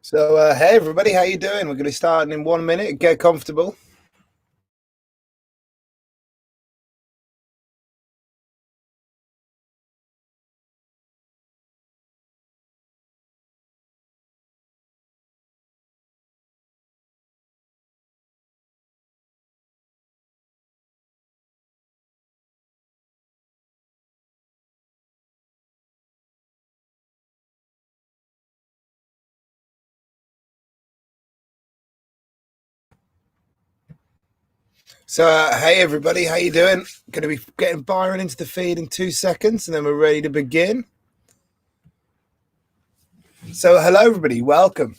So, hey everybody, how you doing? We're going to be starting in 1 minute. Get comfortable. So, hey everybody, how you doing? Going to be getting Byron into the feed in 2 seconds, and then we're ready to begin. So, hello everybody, welcome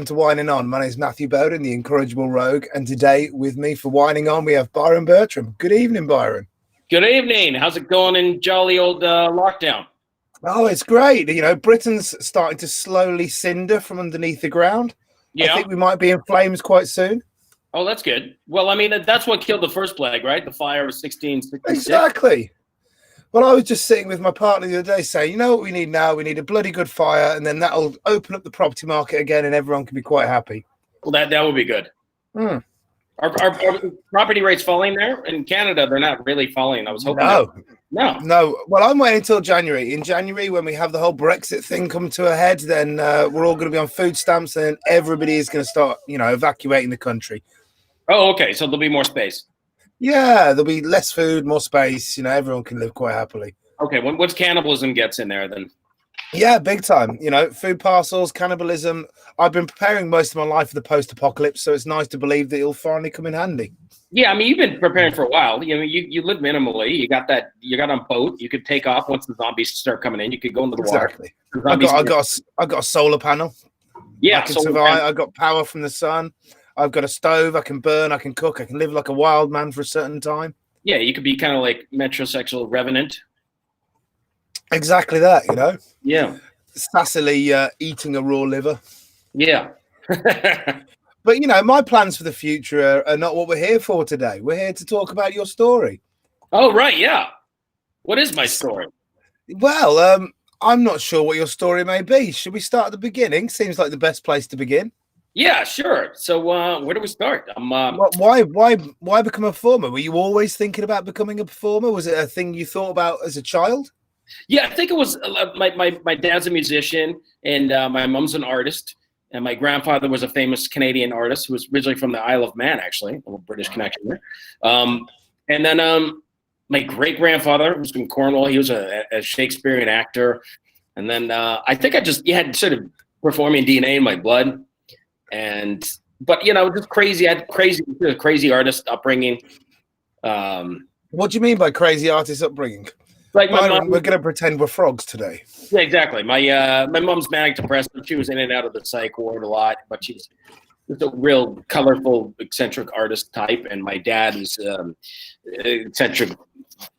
to Whining On. My name is Matthew Bowden, the incorrigible rogue, and today with me for Whining On we have Byron Bertram. Good evening, Byron. Good evening. How's it going in jolly old lockdown? Oh, it's great. You know, Britain's starting to slowly cinder from underneath the ground. Yeah. I think we might be in flames quite soon. Oh, that's good. Well, I mean, that's what killed the first plague, right? The fire of 1666. Exactly. Well, I was just sitting with my partner the other day saying, you know what we need now? We need a bloody good fire, and then that'll open up the property market again, and everyone can be quite happy. Well, that would be good. Mm. Are property rates falling there? In Canada, they're not really falling. I was hoping. No. Well, I'm waiting until January. In January, when we have the whole Brexit thing come to a head, then we're all going to be on food stamps, and everybody is going to start, evacuating the country. Oh, okay. So there'll be more space. Yeah, there'll be less food, more space. Everyone can live quite happily. Okay. Once cannibalism gets in there, then. Yeah, big time. Food parcels, cannibalism. I've been preparing most of my life for the post-apocalypse, so it's nice to believe that it'll finally come in handy. Yeah, I mean, you've been preparing for a while. You live minimally. You got a boat. You could take off once the zombies start coming in. You could go into the water. I got a solar panel. Yeah, I can survive. I got power from the sun. I've got a stove. I can burn. I can cook. I can live like a wild man for a certain time. Yeah, you could be kind of like metrosexual revenant. Exactly that, Yeah. Sassily eating a raw liver. Yeah. But, my plans for the future are not what we're here for today. We're here to talk about your story. Oh, right. Yeah. What is my story? Well, I'm not sure what your story may be. Should we start at the beginning? Seems like the best place to begin. Yeah, sure. So where do we start? Why become a performer? Were you always thinking about becoming a performer? Was it a thing you thought about as a child? Yeah, I think it was my dad's a musician, and my mom's an artist, and my grandfather was a famous Canadian artist who was originally from the Isle of Man, actually, a little British connection there. And then my great-grandfather was from Cornwall. He was a Shakespearean actor. And then I think you had sort of performing DNA in my blood. But just crazy. I had crazy artist upbringing. What do you mean by crazy artist upbringing? Like my mom, we're going to pretend we're frogs today. Yeah, exactly. My mom's manic depressive. She was in and out of the psych ward a lot, but she's a real colorful, eccentric artist type. And my dad is eccentric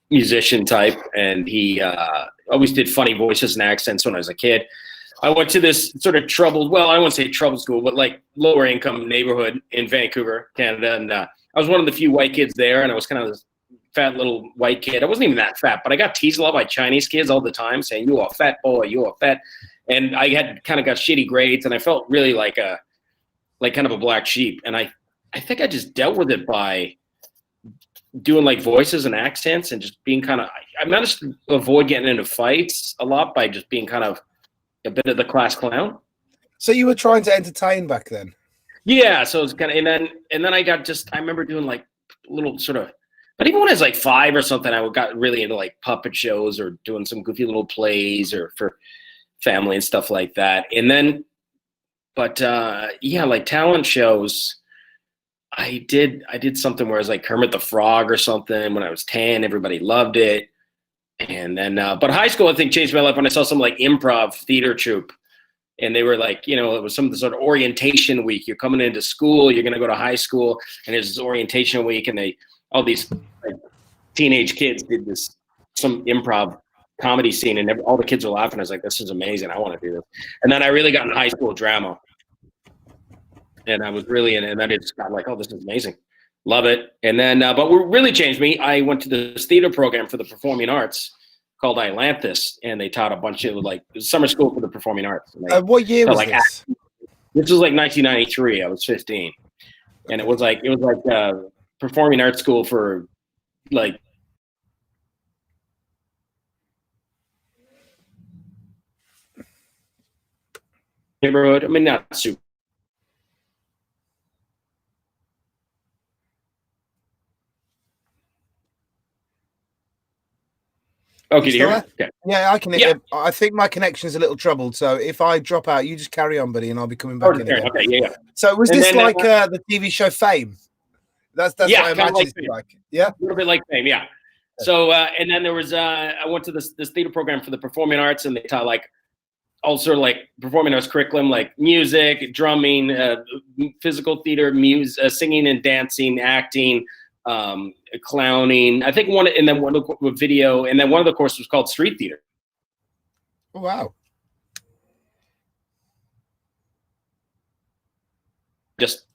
musician type, and he always did funny voices and accents when I was a kid. I went to this sort of troubled, well, I won't say troubled school, but like lower income neighborhood in Vancouver, Canada. And I was one of the few white kids there, and I was kind of this fat little white kid. I wasn't even that fat, but I got teased a lot by Chinese kids all the time saying, "You are a fat boy, you are fat." And I had kind of got shitty grades, and I felt really like kind of a black sheep. And I think I just dealt with it by doing like voices and accents and just being I managed to avoid getting into fights a lot by just being kind of a bit of the class clown. So you were trying to entertain back then? Yeah. So it's kind of, and then I remember doing like little sort of, but even when I was like 5 or something, I got really into like puppet shows or doing some goofy little plays or for family and stuff like that. And then, like talent shows, I did something where I was like Kermit the Frog or something when I was 10. Everybody loved it. And then, but high school, I think, changed my life when I saw some like improv theater troupe. And they were like, it was some sort of orientation week. You're coming into school, you're going to go to high school, and there's this orientation week. And all these like, teenage kids did some improv comedy scene, and all the kids were laughing. I was like, this is amazing. I want to do this. And then I really got in high school drama. And I was really in it. And then it just got like, oh, this is amazing. Love it. And then, but what really changed me, I went to this theater program for the performing arts called Atlantis, and they taught a bunch of like summer school for the performing arts. What year was this? This was like 1993. I was 15, and it was like performing arts school for like neighborhood. I mean, not super. Oh, can you hear me? Okay. Yeah, I can. Yeah. I think my connection is a little troubled, so if I drop out, you just carry on, buddy, and I'll be coming back in again. Okay, yeah. So was this like the TV show Fame? That's what I imagine it's like. Yeah, a little bit like Fame, yeah. So and then there was I went to this theater program for the performing arts, and they taught like all sort of like performing arts curriculum, like music, drumming, physical theater, singing and dancing, acting, clowning. I think one with video, and then one of the courses was called street theater. Oh, wow. Just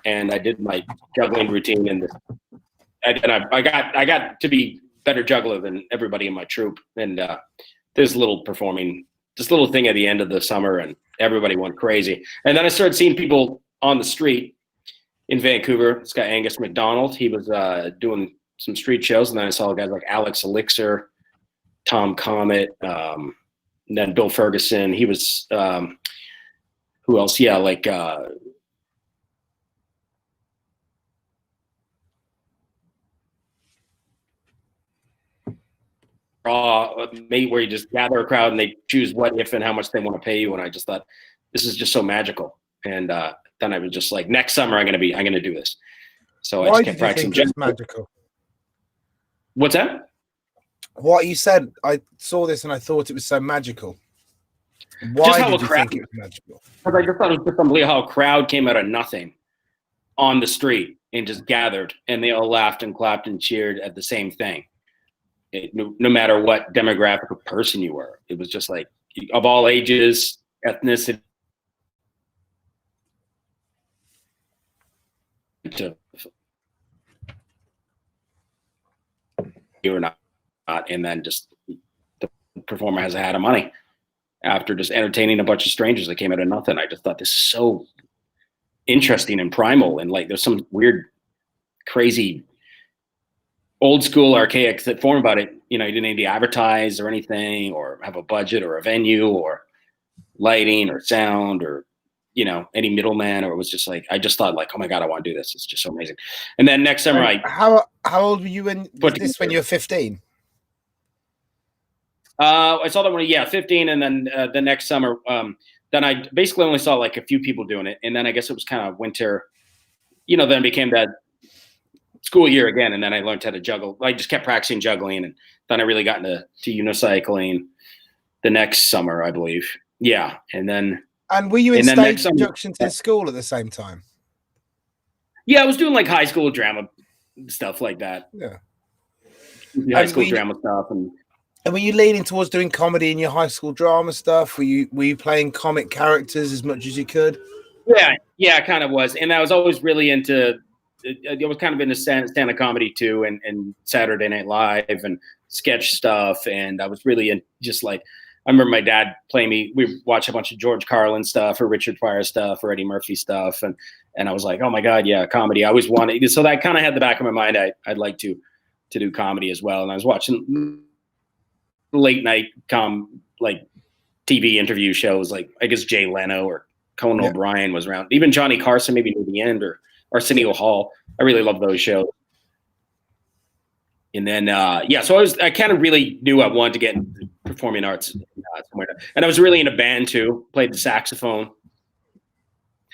and I did my juggling routine, and I got to be better juggler than everybody in my troupe. And this little thing at the end of the summer, and everybody went crazy. And then I started seeing people on the street in Vancouver. This guy Angus McDonald, he was doing some street shows, and then I saw guys like Alex Elixir, Tom Comet, and then Bill Ferguson. He was who else? Yeah, like where you just gather a crowd and they choose what, if, and how much they want to pay you. And I just thought, this is just so magical. And then I was just like, next summer I'm gonna do this. So I just kept practicing. Just magical. What's that? What you said, I saw this and I thought it was so magical. Why did you think it was magical? Because I just thought it was just unbelievable how a crowd came out of nothing on the street and just gathered, and they all laughed and clapped and cheered at the same thing. No matter what demographic of person you were, it was just like of all ages, ethnicity. You or not, and then just the performer has a hat of money after just entertaining a bunch of strangers that came out of nothing. I just thought this is so interesting and primal, and like there's some weird, crazy, old school, archaic form about it. You know, you didn't need to advertise or anything, or have a budget or a venue or lighting or sound or, you know, any middleman. Or it was just like, I just thought like, oh my God, I want to do this. It's just so amazing. And then next summer, how old were you when you were 15? I saw that one, 15. And then the next summer, then I basically only saw like a few people doing it. And then I guess it was kind of winter, you know, then it became that school year again. And then I learned how to juggle. I just kept practicing juggling. And then I really got into unicycling the next summer, I believe. Yeah. And were you in stage inductions in school at the same time? Yeah, I was doing like high school drama stuff like that. Yeah. High school drama stuff. And were you leaning towards doing comedy in your high school drama stuff? Were you playing comic characters as much as you could? Yeah, I kind of was. And I was always really into, I was kind of into stand-up comedy too, and Saturday Night Live and sketch stuff. And I was really in just like, I remember my dad playing me. We watched a bunch of George Carlin stuff or Richard Pryor stuff or Eddie Murphy stuff. And I was like, oh my God, yeah, comedy. I always wanted. So that kind of had the back of my mind. I'd like to do comedy as well. And I was watching late night like TV interview shows, like I guess Jay Leno or Conan O'Brien was around. Even Johnny Carson, maybe near the end, or Arsenio Hall. I really love those shows. And then, so I kind of really knew I wanted to get into performing arts somewhere. And I was really in a band too, played the saxophone.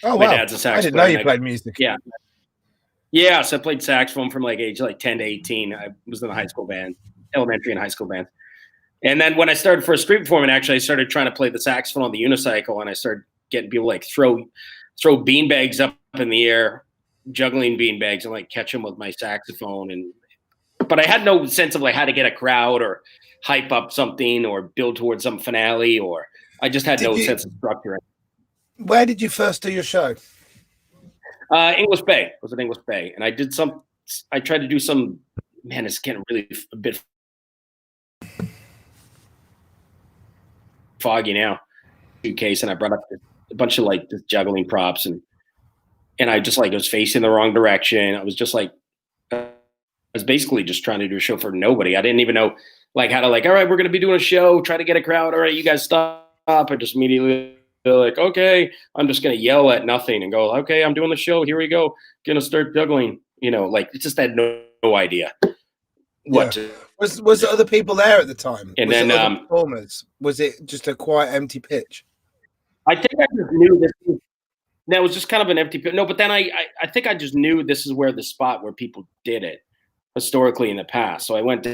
Oh, my dad's a saxophone. I didn't know you played music. Yeah. Yeah, so I played saxophone from like age 10 to 18. I was in the high school band, elementary and high school band. And then when I started for street performing, actually, I started trying to play the saxophone on the unicycle, and I started getting people like throw beanbags up in the air, juggling beanbags, and like catch them with my saxophone. But I had no sense of like how to get a crowd or hype up something or build towards some finale, or I just had no sense of structure. Where did you first do your show? English Bay. I was at English Bay, and I tried to do some, man, it's getting really a bit. foggy now. Suitcase, and I brought up a bunch of like the juggling props, and I just like was facing the wrong direction. I was just like, I was basically just trying to do a show for nobody. I didn't even know like how to like, all right, we're gonna be doing a show, try to get a crowd. All right, you guys stop. I just immediately like, okay, I'm just gonna yell at nothing and go, okay, I'm doing the show. Here we go, gonna start juggling. You know, like it just had no idea what. Yeah. Was there other people there at the time? And was then performers. Was it just a quiet, empty pitch? I think I just knew this. That was just kind of an empty pitch. No, but then I think I just knew this is where the spot where people did it historically in the past. So I went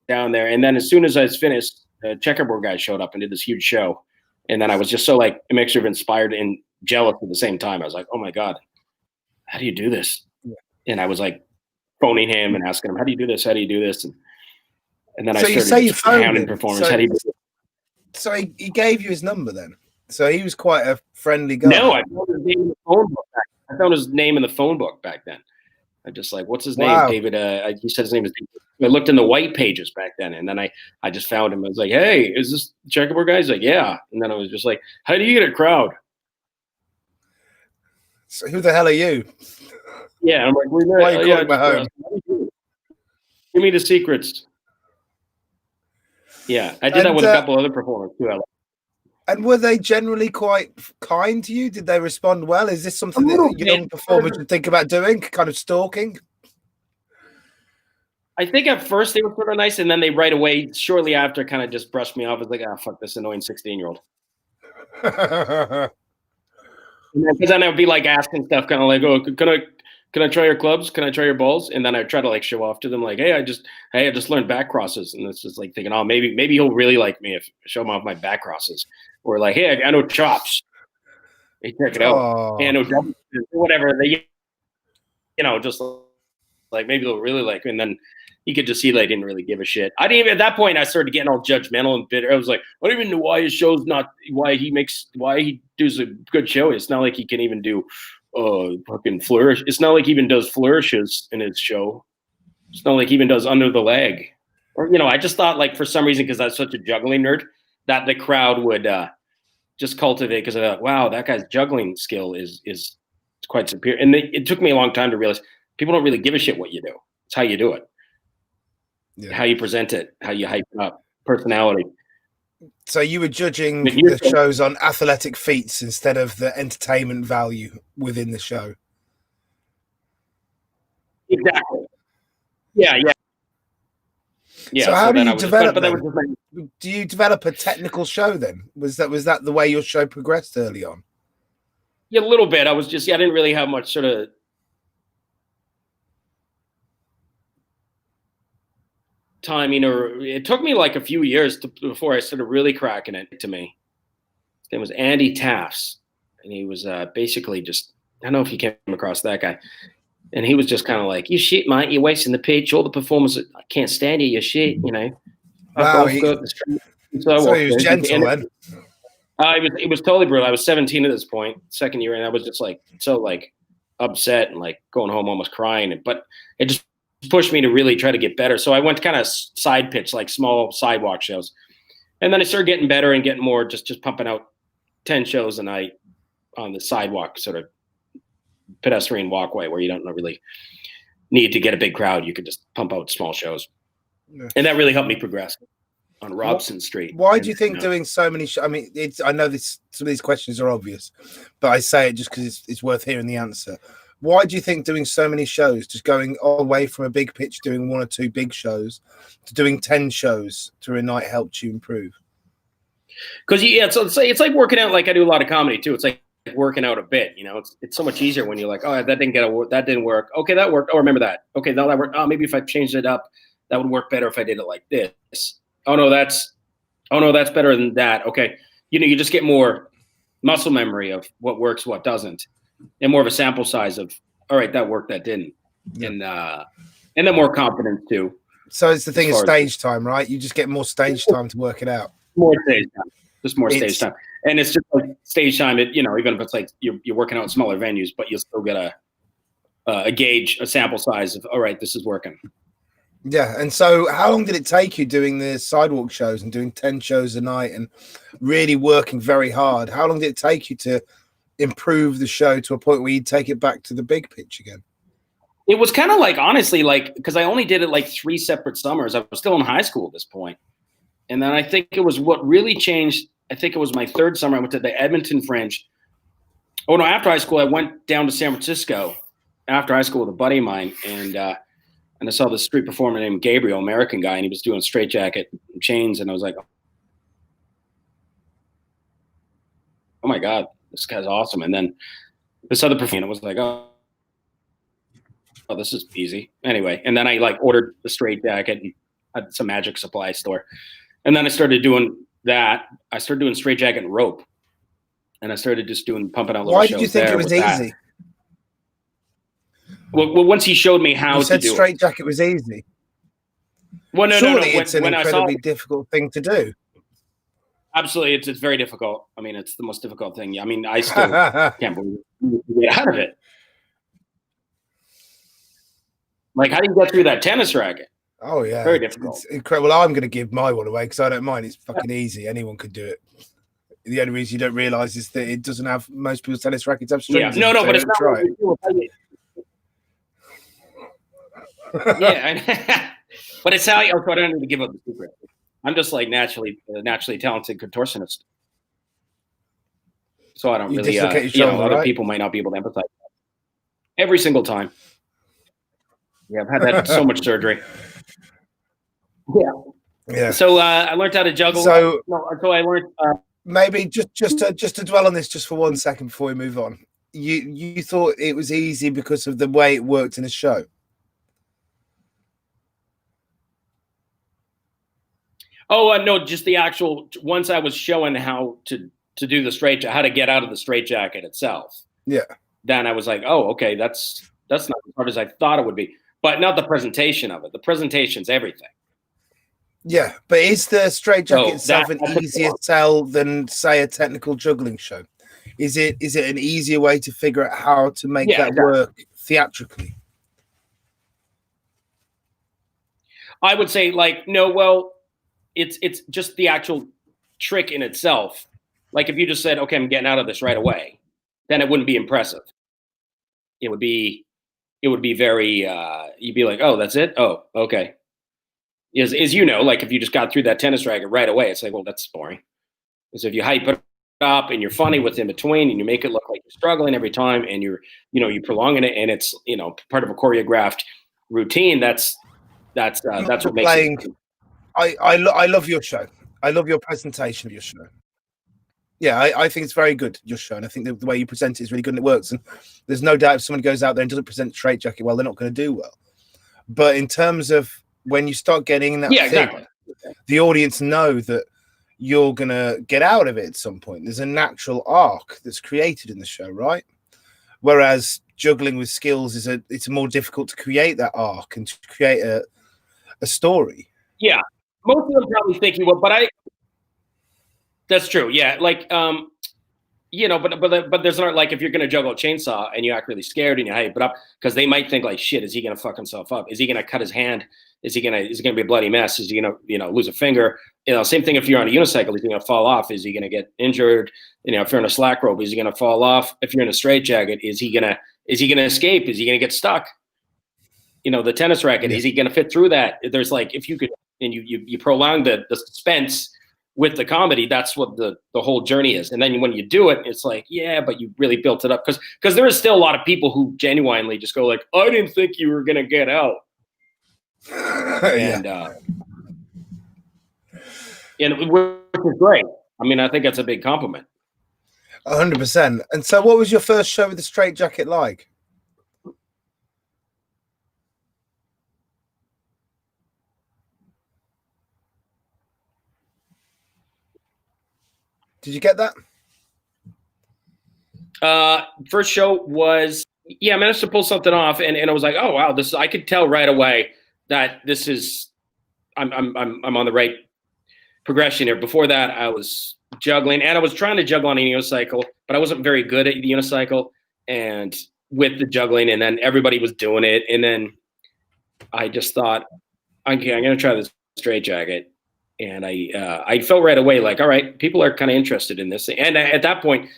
down there, and then as soon as I was finished, the checkerboard guy showed up and did this huge show. And then I was just so like a mixture of inspired and jealous at the same time. I was like, oh my God, how do you do this? Yeah. And I was like phoning him and asking him, how do you do this? How do you do this? And then so I started hounding performers. So, how do you do this? So he gave you his number then? So he was quite a friendly guy. No, I found his name in the phone book. I found his name in the phone book back then. I just like, what's his name? David. He said his name is David. I looked in the white pages back then, and then I just found him. I was like, hey, is this the checkerboard guy? He's like, yeah. And then I was just like, how do you get a crowd? So who the hell are you? Yeah, I'm like, why are you calling my home? Give me the secrets. Yeah, I did that with a couple other performers too. And were they generally quite kind to you? Did they respond well? Is this something that young performers should think about doing? Kind of stalking? I think at first they were sort of nice, and then they right away, shortly after, kind of just brushed me off as like, oh, fuck this annoying 16-year-old. Because then I would be like asking stuff, kind of like, oh, can I try your clubs? Can I try your balls? And then I try to like show off to them, like, hey, I just learned back crosses, and it's just like thinking, oh, maybe he'll really like me if I show him off my back crosses, or like, hey, I know chops. Hey, check it out. Hey, I know double, whatever. They, just like maybe they'll really like me. And then you could just see they didn't really give a shit. I didn't even at that point. I started getting all judgmental and bitter. I was like, I don't even know why his show's not why he does a good show. It's not like he can even do fucking flourish. It's not like he even does flourishes in his show. It's not like he even does under the leg. Or I just thought like for some reason because I was such a juggling nerd that the crowd would just cultivate because I thought, wow, that guy's juggling skill is quite superior. And it took me a long time to realize people don't really give a shit what you do. It's how you do it, how you present it, how you hype it up, personality. So you were judging the shows on athletic feats instead of the entertainment value within the show. Exactly. Yeah. So how do you develop? Do you develop a technical show then? Was that the way your show progressed early on? Yeah, a little bit. I didn't really have much sort of timing, or it took me like a few years before I started really cracking it to me. His name was Andy Tafts, and he was basically just, I don't know if you came across that guy. And he was just kind of like, you shit, mate, you're wasting the pitch. All the performers, I can't stand you, you shit, Wow, he was gentle then. It was totally brutal. I was 17 at this point, second year, and I was just like so like upset and like going home almost crying. But it just pushed me to really try to get better. So I went to kind of side pitch, like small sidewalk shows. And then I started getting better and getting more, just pumping out 10 shows a night on the sidewalk, sort of pedestrian walkway where you don't really need to get a big crowd. You could just pump out small shows. Yeah. And that really helped me progress on Robson Street. Why do you think doing so many I mean, I know some of these questions are obvious, but I say it just because it's worth hearing the answer. Why do you think doing so many shows, just going away from a big pitch, doing one or two big shows, to doing 10 shows through a night helped you improve? Because it's like working out. Like I do a lot of comedy too. It's like working out a bit. It's so much easier when you're like, oh, that didn't work. Okay, that worked. Oh, remember that. Okay, now that worked. Oh, maybe if I changed it up, that would work better if I did it like this. Oh no, that's better than that. Okay, you just get more muscle memory of what works, what doesn't, and more of a sample size of, all right, that worked, that didn't, and then more confidence too. So it's the thing of stage time, right? You just get more stage time to work it out. More stage time, just more stage time, and it's just like stage time. Even if it's like you're working out in smaller venues, but you'll still get a gauge, a sample size of, all right, this is working. Yeah. And so how long did it take you doing the sidewalk shows and doing 10 shows a night and really working very hard? How long did it take you to improve the show to a point where you'd take it back to the big pitch again? It was kind of like, honestly, like, because I only did it like 3 separate summers. I was still in high school at this point. And then I think it was what really changed. I think it was my 3rd summer. I went to the Edmonton Fringe. Oh, no, after high school, I went down to San Francisco after high school with a buddy of mine. And I saw this street performer named Gabriel, American guy, and he was doing straitjacket and chains. And I was like, oh my God, this guy's awesome. And then this other performer was like, oh, this is easy. Anyway, and then I like ordered the straitjacket and had some magic supply store. And then I started doing that. I started doing straitjacket and rope. And I started just pumping out little shows. Why did you think it was easy? Well, once he showed me how to do it. Straitjacket was easy. Well, no. It's an incredibly difficult thing to do. Absolutely, it's very difficult. I mean, it's the most difficult thing. I mean, I still can't believe you get out of it. Like, how do you get through that tennis racket? Oh yeah, very difficult. It's incredible. Well, I'm going to give my one away because I don't mind. It's fucking easy. Anyone could do it. The only reason you don't realize is that it doesn't have most people's tennis rackets have strings. Yeah, no, but it's not. Try it. Yeah, but it's how. I don't need to give up the secret. I'm just like naturally talented contortionist, so I don't really. Other people might not be able to empathize. Every single time. Yeah, I've had that so much surgery. Yeah. So I learned how to juggle. So I learned. Maybe just to dwell on this just for 1 second before we move on. You thought it was easy because of the way it worked in the show. Oh no, just the actual. Once I was showing how to do the how to get out of the straitjacket itself. Yeah. Then I was like, oh, okay, that's not as hard as I thought it would be, but not the presentation of it. The presentation's everything. Yeah, but is the straitjacket itself an easier sell than, say, a technical juggling show? Is it an easier way to figure out how to make that work theatrically? I would say, like, no, well, it's just the actual trick in itself. Like, if you just said, okay, I'm getting out of this right away, then it wouldn't be impressive. It would be very, you'd be like, oh, that's it? Oh, okay. Is like if you just got through that tennis racket right away, it's like, well, that's boring. Because if you hype it up and you're funny with in between and you make it look like you're struggling every time and you're prolonging it and it's part of a choreographed routine, that's what makes it. I love your show. I love your presentation of your show. Yeah, I think it's very good, your show, and I think the way you present it is really good and it works. And there's no doubt if someone goes out there and doesn't present straitjacket well, they're not going to do well. But in terms of when you start getting in that thing, exactly. The audience know that you're going to get out of it at some point. There's a natural arc that's created in the show, right? Whereas juggling with skills it's more difficult to create that arc and to create a story. Yeah, most of them probably think you will, but that's true. Yeah, like but there's not like if you're gonna juggle a chainsaw and you act really scared and you hype it up because they might think like, shit, is he gonna fuck himself up? Is he gonna cut his hand? Is it gonna be a bloody mess? Is he gonna lose a finger? Same thing if you're on a unicycle, is he gonna fall off? Is he gonna get injured? If you're on a slack rope, is he gonna fall off? If you're in a straitjacket, is he gonna escape? Is he gonna get stuck? The tennis racket, is he gonna fit through that? There's like, if you could, and you prolong the suspense with the comedy, that's what the whole journey is. And then when you do it, it's like, yeah, but you really built it up. Because there is still a lot of people who genuinely just go like, I didn't think you were going to get out. And which is great. I mean, I think that's a big compliment. 100%. And so what was your first show with the straitjacket like? Did you get that? First show was, I managed to pull something off, and I was like, oh wow, I could tell right away that this is, I'm on the right progression here. Before that, I was juggling, and I was trying to juggle on a unicycle, but I wasn't very good at the unicycle and with the juggling, and then everybody was doing it, and then I just thought, okay, I'm gonna try this straitjacket. And I felt right away like, all right, people are kind of interested in this. And at that point,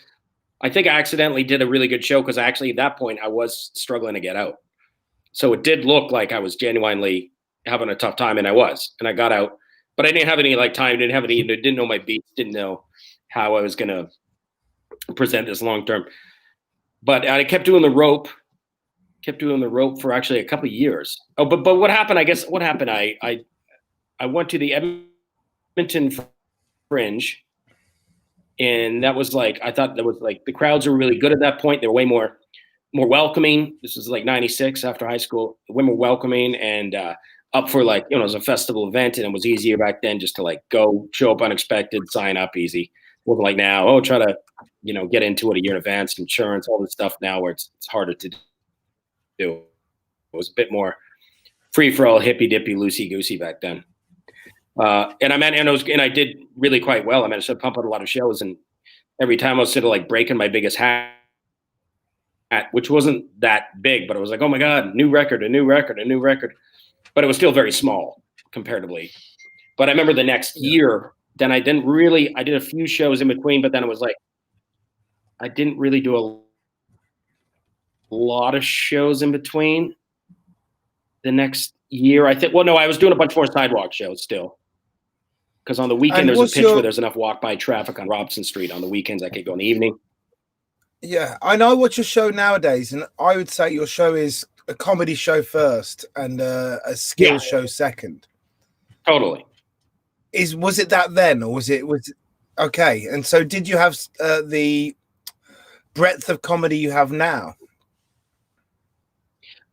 I think I accidentally did a really good show because actually at that point I was struggling to get out. So it did look like I was genuinely having a tough time, and I was. And I got out, but I didn't have any like time, didn't have any, didn't know my beats, didn't know how I was gonna present this long term. But I kept doing the rope for actually a couple of years. Oh, but what happened? I guess what happened? I went to the Edmonton Fringe, and that was like, I thought that was like, the crowds were really good at that point. They were way more welcoming. This was like 96 after high school, way more welcoming and up for like, it was a festival event, and it was easier back then just to like go show up unexpected, sign up easy. It wasn't like now, try to, get into it a year in advance, insurance, all this stuff now where it's harder to do. It was a bit more free for all, hippy dippy, loosey goosey back then. And I did really quite well. I managed to pump out a lot of shows, and every time I was sort of like breaking my biggest hat, which wasn't that big, but it was like, oh my God, new record. But it was still very small comparatively. But I remember the next year, then I did a few shows in between, but then it was like, I didn't really do a lot of shows in between the next year. I was doing a bunch more sidewalk shows still. Because on the weekend, there's a pitch where there's enough walk-by traffic on Robson Street. On the weekends, I could go in the evening. Yeah, I know what your show nowadays, and I would say your show is a comedy show first and a skill show second. Totally. Was it that then, or was it okay? And so, did you have the breadth of comedy you have now?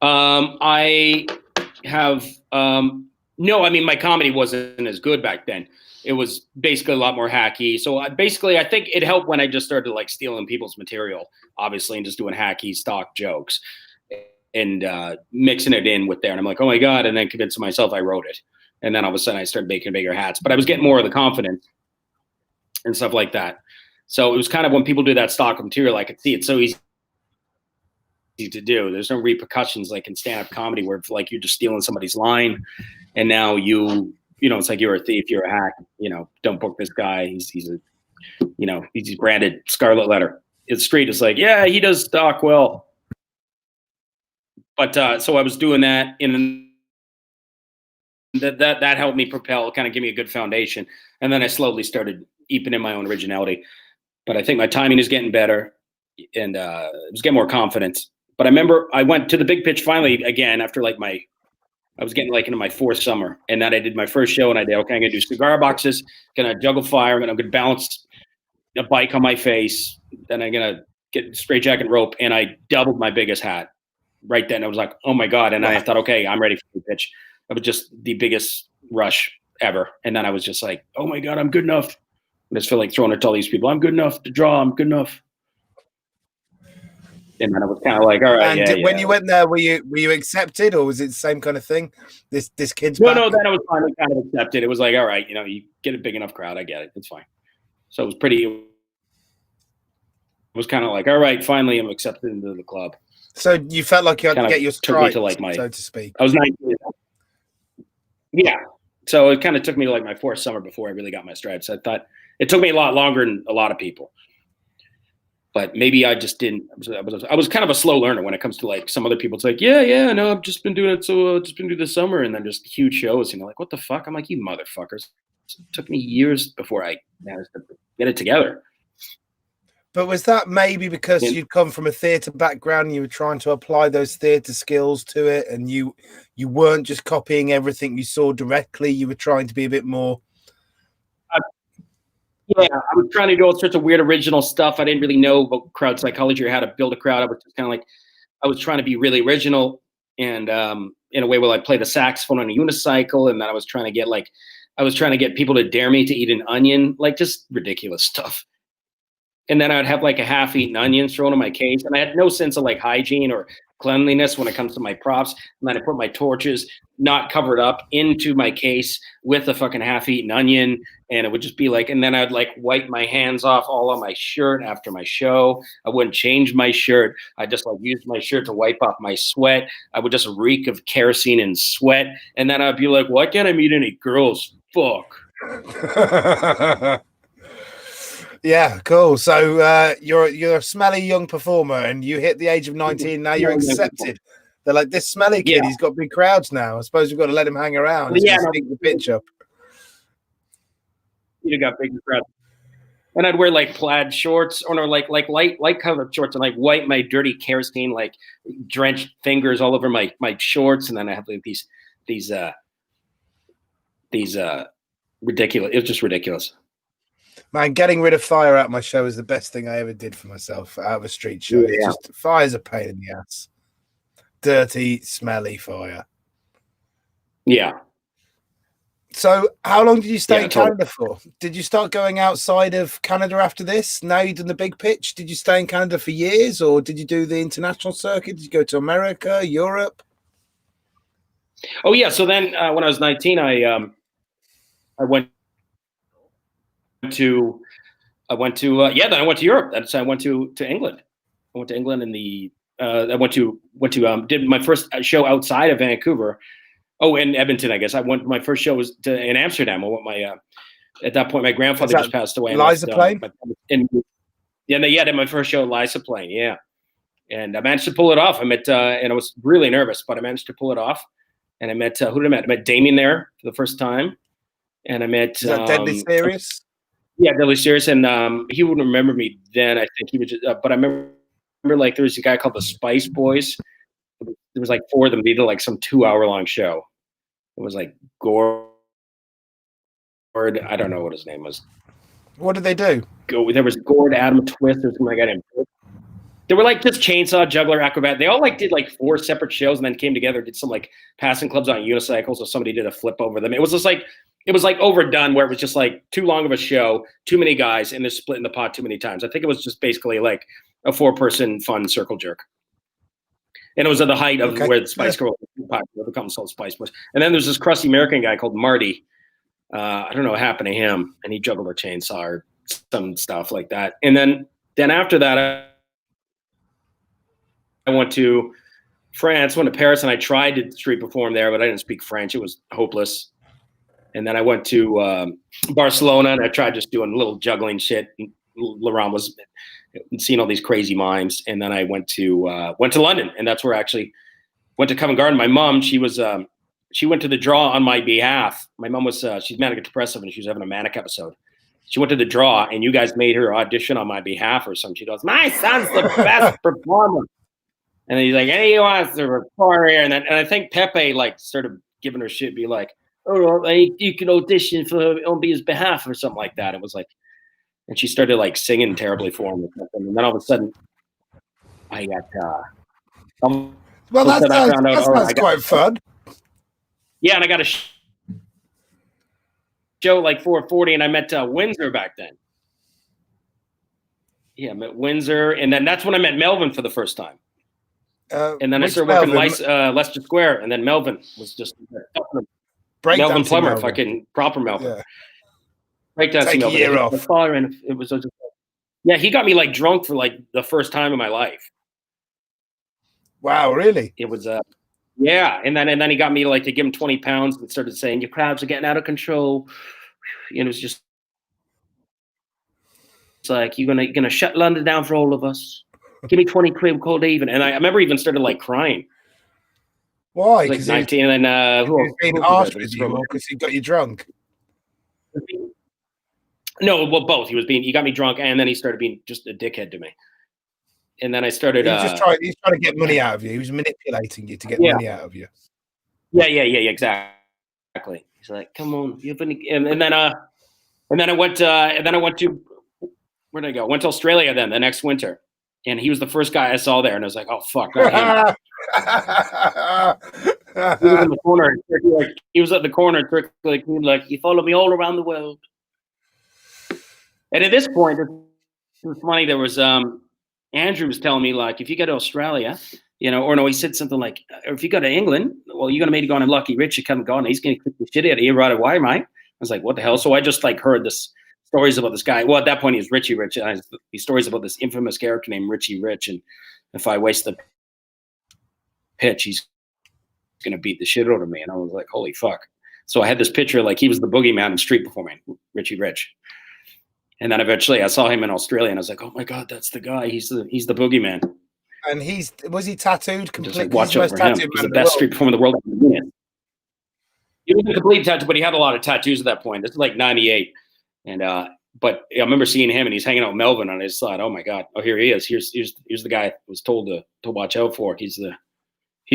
I have no. I mean, my comedy wasn't as good back then. It was basically a lot more hacky. So I think it helped when I just started like stealing people's material, obviously, and just doing hacky stock jokes and mixing it in with there. And I'm like, oh my God. And then convincing myself I wrote it. And then all of a sudden I started making bigger hats, but I was getting more of the confidence and stuff like that. So it was kind of when people do that stock material, I could see it's so easy to do. There's no repercussions like in stand-up comedy where like you're just stealing somebody's line and now it's like you're a thief, you're a hack, don't book this guy. He's branded scarlet letter. It's street. It's like, yeah, he does stock well. But so I was doing that, and that helped me propel, kind of give me a good foundation. And then I slowly started eeping in my own originality. But I think my timing is getting better, and I was getting more confidence. But I remember I went to the big pitch finally again after like I was getting like into my fourth summer, and then I did my first show, and I did, okay, I'm going to do cigar boxes, going to juggle fire, and I'm going to balance a bike on my face. Then I'm going to get straitjacket rope, and I doubled my biggest hat right then. I was like, oh my God. And I thought, okay, I'm ready for the pitch. It was just the biggest rush ever. And then I was just like, oh my God, I'm good enough. I just feel like throwing it to all these people. I'm good enough to draw. I'm good enough. And then I was kind of like, all right. And when you went there, were you accepted, or was it the same kind of thing? This kid's no. Then I was finally kind of accepted. It was like, all right, you get a big enough crowd, I get it. It's fine. So it was kind of like, all right, finally, I'm accepted into the club. So you felt like you had to get your stride, to like so to speak. I was 19. Yeah. So it kind of took me to like my fourth summer before I really got my stride. So I thought it took me a lot longer than a lot of people. But maybe I just didn't. I was kind of a slow learner when it comes to like some other people. It's like, no, I've just been doing it. So just been doing this summer, and then just huge shows. Like, what the fuck? I'm like, you motherfuckers. It took me years before I managed to get it together. But was that maybe because you'd come from a theatre background and you were trying to apply those theatre skills to it, and you weren't just copying everything you saw directly? You were trying to be a bit more. Yeah, I was trying to do all sorts of weird original stuff. I didn't really know about crowd psychology or how to build a crowd. I was just kind of like, I was trying to be really original, and in a way where I played the saxophone on a unicycle, and then I was trying to get people to dare me to eat an onion, like just ridiculous stuff. And then I'd have like a half-eaten onion thrown in my case, and I had no sense of like hygiene or cleanliness when it comes to my props. And then I put my torches not covered up into my case with a fucking half-eaten onion. And it would just be like, and then I'd like wipe my hands off all on my shirt after my show. I wouldn't change my shirt. I just like use my shirt to wipe off my sweat. I would just reek of kerosene and sweat. And then I'd be like, why can't I meet any girls? Fuck. Yeah, cool. So you're a smelly young performer, and you hit the age of 19. Now you're accepted. They're like, this smelly kid. He's got big crowds now. I suppose we've got to let him hang around. He's speak the pitch up. You got big crowds. And I'd wear like plaid shorts, or no, like light colored shorts, and like wipe my dirty kerosene, like drenched fingers all over my shorts, and then I have like these ridiculous. It was just ridiculous. Man, getting rid of fire out of my show is the best thing I ever did for myself out of a street show. Yeah. It's just, fire's a pain in the ass. Dirty, smelly fire. Yeah. So how long did you stay in Canada for? Did you start going outside of Canada after this? Now you've done the big pitch. Did you stay in Canada for years, or did you do the international circuit? Did you go to America, Europe? Oh, yeah. So then when I was 19, I went to Europe. So I went to England. I went to England I did my first show outside of Vancouver. Oh, in Edmonton, I guess. My first show was in Amsterdam. I went at that point, my grandfather just passed away. Liza Plane? Did my first show, Liza Plane, yeah. And I managed to pull it off. And I was really nervous, but I managed to pull it off. And I met, who did I met? I met Damien there for the first time. And I met... Is that Deadly Serious? Yeah, Deadly Serious. And he wouldn't remember me then. I think he was just... but I remember like there was a guy called the Spice Boys. There was like 4 of them. They did like some 2-hour-long show. It was like Gord. I don't know what his name was. What did they do? There was Gord, Adam Twist, or something like that. They were like just chainsaw, juggler, acrobat. They all like did like 4 separate shows and then came together, did some like passing clubs on unicycles, or somebody did a flip over them. It was just like, it was like overdone, where it was just like too long of a show, too many guys, and they're splitting the pot too many times. I think it was just basically like a 4-person fun circle jerk. And it was at the height of where the Spice Girls become called Spice Boys. And then there's this crusty American guy called Marty. I don't know what happened to him. And he juggled a chainsaw or some stuff like that. And then after that, I went to France, went to Paris, and I tried to street perform there, but I didn't speak French. It was hopeless. And then I went to Barcelona, and I tried just doing little juggling shit. And Laurent was seeing all these crazy mimes, and then I went to London, and that's where I actually went to Covent Garden. My mom, she went to the draw on my behalf. My mom was she's manic depressive, and she was having a manic episode. She went to the draw, and you guys made her audition on my behalf or something. She goes, "My son's the best performer," and then he's like, "Hey, he wants to perform here," and I think Pepe like started giving her shit, be like, "Oh, you can audition on his behalf" or something like that. It was like. And she started like singing terribly for him, and then all of a sudden, I got. Well, that sounds quite fun. Yeah, and I got a show like 440, and I met Windsor back then. Yeah, I met Windsor, and then that's when I met Melvin for the first time. And then I started working Leicester Square, and then Melvin was just Melvin Plummer, fucking proper Melvin. Yeah. Take a year off. And it was just, yeah, he got me like drunk for like the first time in my life. Wow, really? It was yeah, and then he got me like to give him 20 pounds and started saying your crowds are getting out of control. And it was just it's like you're gonna shut London down for all of us. Give me 20 quid, cold even. And I remember even started like crying. Why? Like 19, and then who was being harsh with you because he got you drunk? No, well, both. He got me drunk, and then he started being just a dickhead to me. And then I started. He's trying to get money out of you. He was manipulating you to get money out of you. Yeah, exactly. He's like, "Come on, you've been," and then I went to where did I go? Went to Australia then the next winter, and he was the first guy I saw there, and I was like, "Oh fuck!" He was in the corner. He was at the corner, like, "You follow me all around the world." And at this point, it was funny. There was Andrew was telling me, like, if you go to Australia, you know, or no, he said something like, if you go to England, well, you're going to meet a guy named Lucky Rich, you come and go, and he's going to kick the shit out of you right away, mate. I was like, what the hell? So I just like heard this stories about this guy. Well, at that point, he was Richie Rich. And these stories about this infamous character named Richie Rich. And if I waste the pitch, he's going to beat the shit out of me. And I was like, holy fuck. So I had this picture, like he was the boogeyman in street performing, Richie Rich. And then eventually I saw him in Australia and I was like, oh my God, that's the guy. He's the boogeyman. And was he tattooed completely? Like, watch out for him. He's the best street performer in the world. He was a complete tattoo, but he had a lot of tattoos at that point. This is like 98. And but I remember seeing him and he's hanging out with Melvin, and I just thought, oh my God, oh, here he is. Here's the guy I was told to watch out for. He's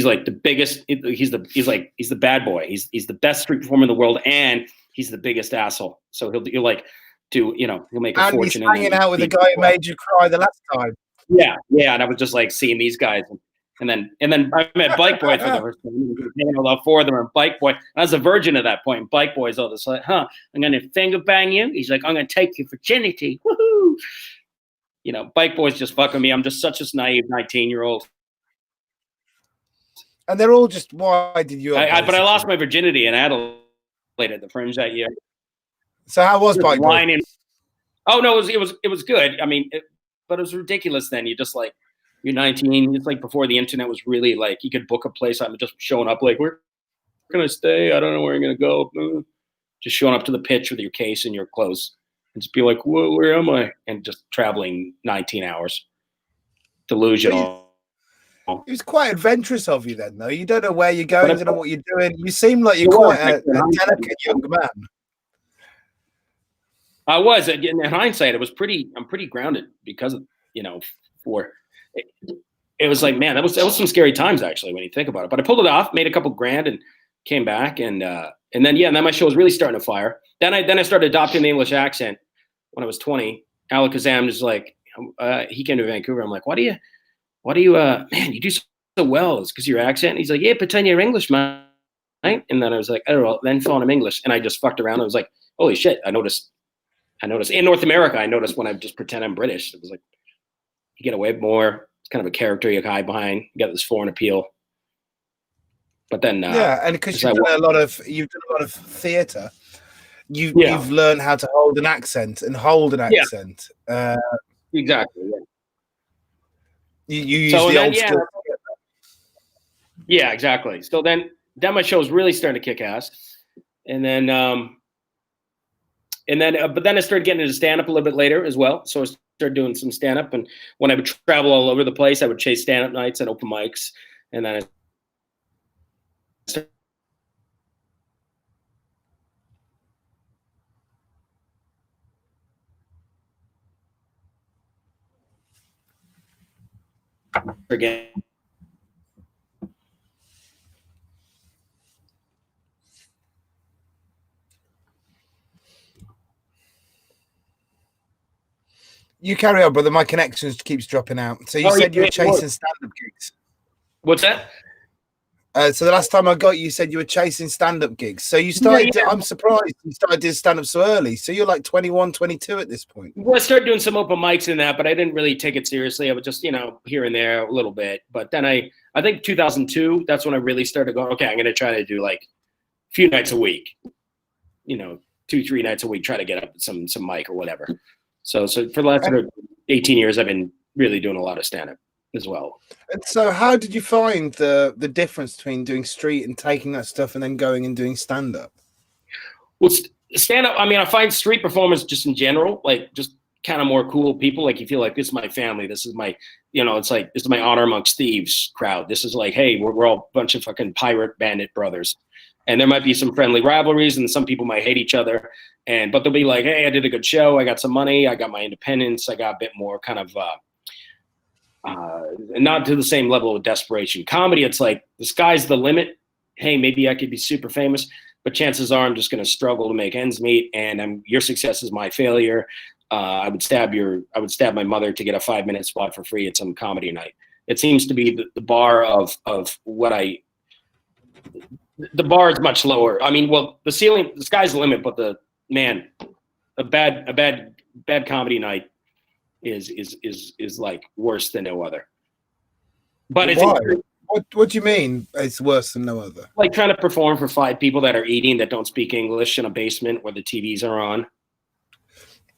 like the biggest, he's the bad boy. He's the best street performer in the world, and he's the biggest asshole. So he'll like do, you know, he'll make a fortune. And he's hanging out with the guy who made you cry the last time. Yeah. And I was just like seeing these guys. And then I met Bike Boy for the first time. Hanging out with all four of them, and Bike Boy. I was a virgin at that point. Bike Boy's all this like, I'm gonna finger bang you. He's like, I'm gonna take your virginity. Woohoo! You know, Bike Boy's just fucking me. I'm just such a naive 19-year-old. And they're all just, why did you? But I lost my virginity in Adelaide at the Fringe that year. So how was Bike Boy? Oh no, it was good. I mean, but it was ridiculous. Then you just like. You're 19. It's like before the internet was really like you could book a place. I'm just showing up like, where can I stay? I don't know where I'm gonna go. Just showing up to the pitch with your case and your clothes, and just be like, whoa, where am I? And just traveling 19 hours. Delusional. It was quite adventurous of you then, though. You don't know where you're going, you don't know what you're doing. You seem like you're quite a delicate young man. I was. In hindsight, I'm pretty grounded because of, you know, it was like, man, that was some scary times actually when you think about it. But I pulled it off, made a couple grand, and came back, and then my show was really starting to fire. Then I started adopting the English accent when I was 20. Alakazam was like, he came to Vancouver. I'm like, what do you, man, you do so well. It's because of your accent. And he's like, yeah, pretend you're English, man. Right? And then I was like, I don't know. Then phone him English, and I just fucked around. I was like, holy shit! I noticed in North America. I noticed when I just pretend I'm British, it was like you get away more. It's kind of a character you hide behind. You got this foreign appeal. But then and because you've done a lot of theatre, you've learned how to hold an accent and hold an accent. Exactly. Yeah. You use the old skill. Yeah, exactly. So then my show was really starting to kick ass, and then but then I started getting into stand up a little bit later as well. So I started doing some stand up, and when I would travel all over the place, I would chase stand up nights and open mics, and then again. You carry on, brother. My connection keeps dropping out. So you said you were chasing stand-up gigs. What's that? So the last time I got you, you said you were chasing stand-up gigs. So you started, I'm surprised you started doing stand-up so early. So you're like 21, 22 at this point. Well, I started doing some open mics in that, but I didn't really take it seriously. I would just, here and there a little bit. But then I think 2002, that's when I really started going, okay, I'm going to try to do like a few nights a week, 2-3 nights a week, try to get up some mic or whatever. So for the last 18 years, I've been really doing a lot of stand-up as well. And so how did you find the difference between doing street and taking that stuff and then going and doing stand-up? Well, stand-up, I mean, I find street performers just in general, like just kind of more cool people. Like you feel like this is my family. This is my, it's like, this is my honor amongst thieves crowd. This is like, hey, we're all a bunch of fucking pirate bandit brothers. And there might be some friendly rivalries, and some people might hate each other. But they'll be like, hey, I did a good show. I got some money. I got my independence. I got a bit more kind of not to the same level of desperation. Comedy, it's like the sky's the limit. Hey, maybe I could be super famous, but chances are I'm just going to struggle to make ends meet, and your success is my failure. I would stab my mother to get a 5-minute spot for free at some comedy night. It seems to be the bar of what the bar is much lower. I mean, well, the sky's the limit, but a bad comedy night is like worse than no other. But it's Why? What do you mean it's worse than no other? like trying to perform for 5 people that are eating that don't speak English in a basement where the TVs are on.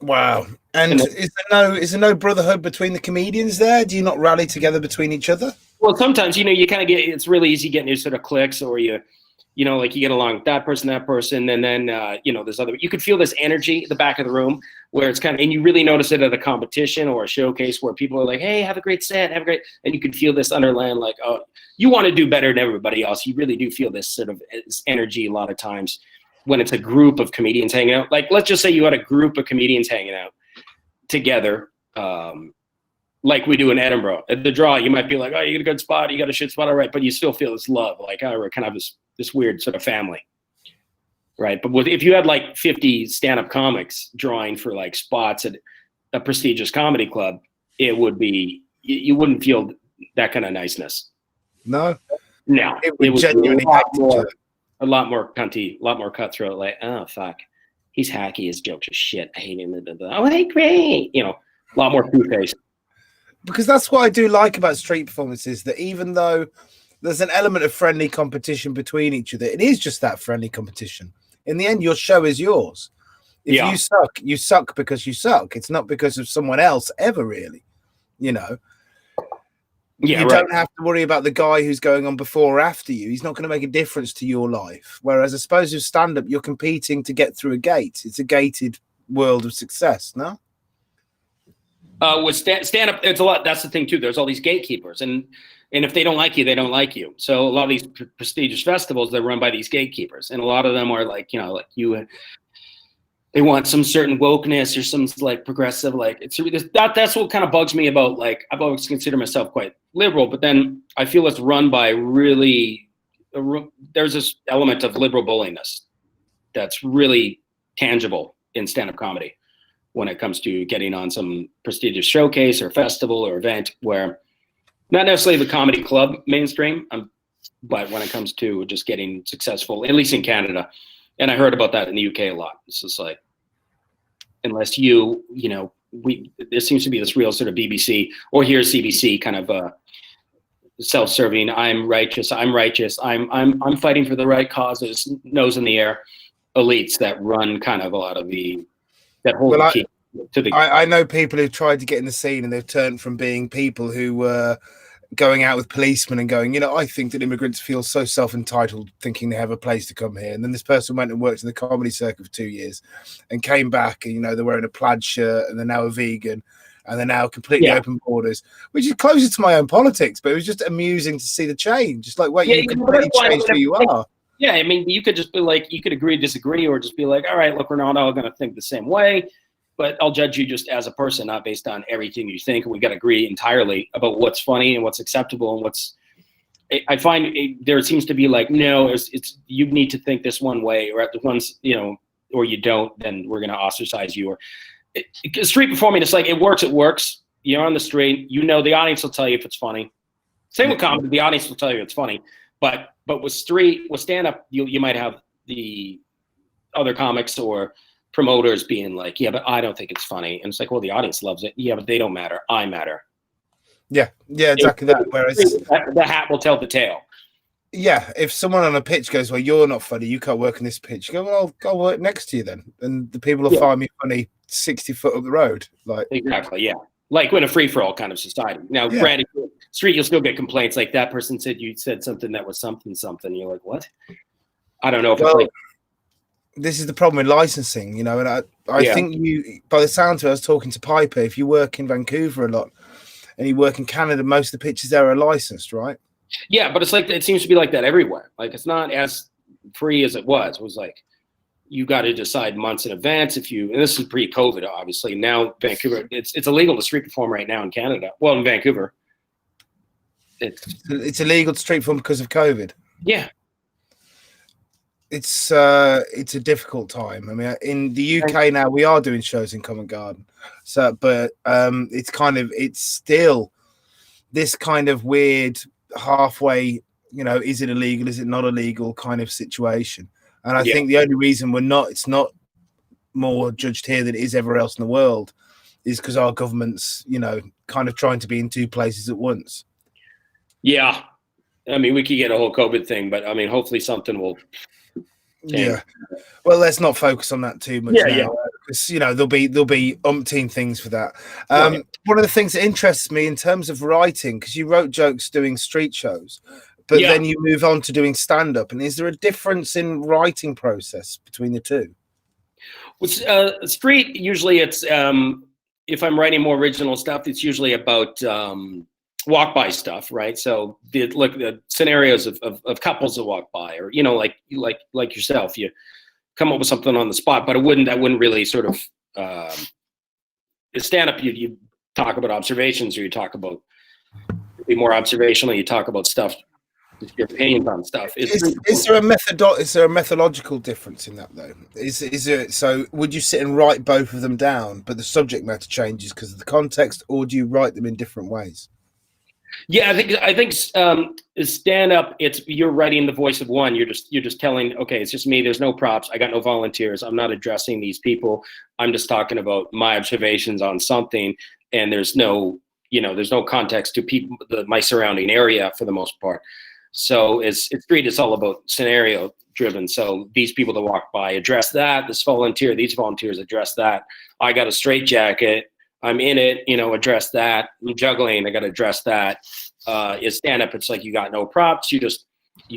Wow. And is there no brotherhood between the comedians there? Do you not rally together between each other? Well, sometimes, you kind of get, it's really easy getting your sort of cliques, or like you get along with that person, and then, there's other, you could feel this energy in the back of the room where it's kind of, and you really notice it at a competition or a showcase where people are like, hey, have a great set, and you could feel this underlying, like, oh, you want to do better than everybody else. You really do feel this sort of energy a lot of times when it's a group of comedians hanging out. Like, let's just say you had a group of comedians hanging out together, like we do in Edinburgh. At the draw, you might be like, oh, you got a good spot, you got a shit spot, all right, but you still feel this love, like, oh, we're kind of this weird sort of family, right? But if you had like 50 stand-up comics drawing for like spots at a prestigious comedy club, it would be, you wouldn't feel that kind of niceness. No, it would genuinely a lot more cunty, a lot more cutthroat. Like, oh fuck, he's hacky, his jokes are shit, I hate him. Oh, hey, great, a lot more two-faced. Because that's what I do like about street performances, that even though there's an element of friendly competition between each other, it is just that friendly competition. In the end, your show is yours. If you suck because you suck. It's not because of someone else ever, really. Yeah, you don't have to worry about the guy who's going on before or after you. He's not going to make a difference to your life. Whereas I suppose with stand-up, you're competing to get through a gate. It's a gated world of success, no? With stand-up, it's a lot. That's the thing, too. There's all these gatekeepers. And if they don't like you, they don't like you. So a lot of these prestigious festivals, they're run by these gatekeepers. And a lot of them are like, they want some certain wokeness or some like progressive, like that's what kind of bugs me about, like, I've always considered myself quite liberal, but then I feel it's run by really, there's this element of liberal bulliness that's really tangible in stand-up comedy when it comes to getting on some prestigious showcase or festival or event, where not necessarily the comedy club mainstream, but when it comes to just getting successful, at least in Canada. And I heard about that in the UK a lot. It's just like, unless there seems to be this real sort of BBC or here's CBC kind of self-serving. I'm righteous. I'm fighting for the right causes. Nose in the air elites that run kind of a lot of that whole key to the. I know people who've tried to get in the scene and they've turned from being people who were going out with policemen and going, I think that immigrants feel so self-entitled thinking they have a place to come here. And then this person went and worked in the comedy circuit for 2 years and came back and, they're wearing a plaid shirt and they're now a vegan and they're now completely open borders, which is closer to my own politics, but it was just amusing to see the change. Just like, you completely changed who you are. Yeah, I mean, you could just be like, you could agree, disagree, or just be like, all right, look, we're not all going to think the same way, but I'll judge you just as a person, not based on everything you think. We got to agree entirely about what's funny and what's acceptable and what's. I find there seems to be like, no, it's you need to think this one way, or at the ones or you don't, then we're going to ostracize you. Or street performing, it's like it works. You're on the street, the audience will tell you if it's funny. Same with comedy, the audience will tell you it's funny. But with stand up, you might have the other comics or promoters being like, yeah, but I don't think it's funny. And it's like, well, the audience loves it. Yeah, but they don't matter. I matter. Yeah, exactly that. Whereas the hat will tell the tale. Yeah, if someone on a pitch goes, well, you're not funny, you can't work in this pitch, you go, well, I'll work next to you then. And the people will find me funny 60 foot up the road. Like exactly, yeah. Like in a free-for-all kind of society. Now, granted, street, you'll still get complaints like that person said you said something that was something. You're like, what? I don't know if it's like. This is the problem with licensing, and I think by the sound of it, I was talking to Piper, if you work in Vancouver a lot and you work in Canada, most of the pitches there are licensed, right? Yeah, but it's like, it seems to be like that everywhere. Like, it's not as free as it was. It was like, you got to decide months in advance and this is pre-COVID, obviously. Now, Vancouver, it's illegal to street perform right now in Canada. Well, in Vancouver. It's illegal to street perform because of COVID. Yeah. It's a difficult time. I mean, in the UK now, we are doing shows in Covent Garden. So, but it's still this kind of weird halfway, is it illegal? Is it not illegal kind of situation? And I think the only reason it's not more judged here than it is everywhere else in the world is because our government's, kind of trying to be in two places at once. Yeah. I mean, we could get a whole COVID thing, but I mean, hopefully something will change. Yeah. Well, let's not focus on that too much now, because there'll be umpteen things for that. One of the things that interests me in terms of writing, because you wrote jokes doing street shows, but then you move on to doing stand-up, and is there a difference in writing process between the two? Street, usually it's if I'm writing more original stuff, it's usually about walk by stuff, right? So the scenarios of couples that walk by, or like yourself, you come up with something on the spot, but that wouldn't really sort of stand up. You talk about observations, or you talk about be more observational. You talk about stuff, your opinions on stuff. Is there a methodological difference in that though? Is there, so would you sit and write both of them down, but the subject matter changes because of the context, or do you write them in different ways? Yeah, I think stand up, you're writing the voice of one. You're just telling, okay, it's just me. There's no props. I got no volunteers. I'm not addressing these people. I'm just talking about my observations on something, and there's no context to people, my surrounding area for the most part. So it's street. It's all about scenario driven. So these people that walk by address that. These volunteers address that. I got a straitjacket. I'm in it, address that. I'm juggling, I got to address that. Is stand up, it's like you got no props. You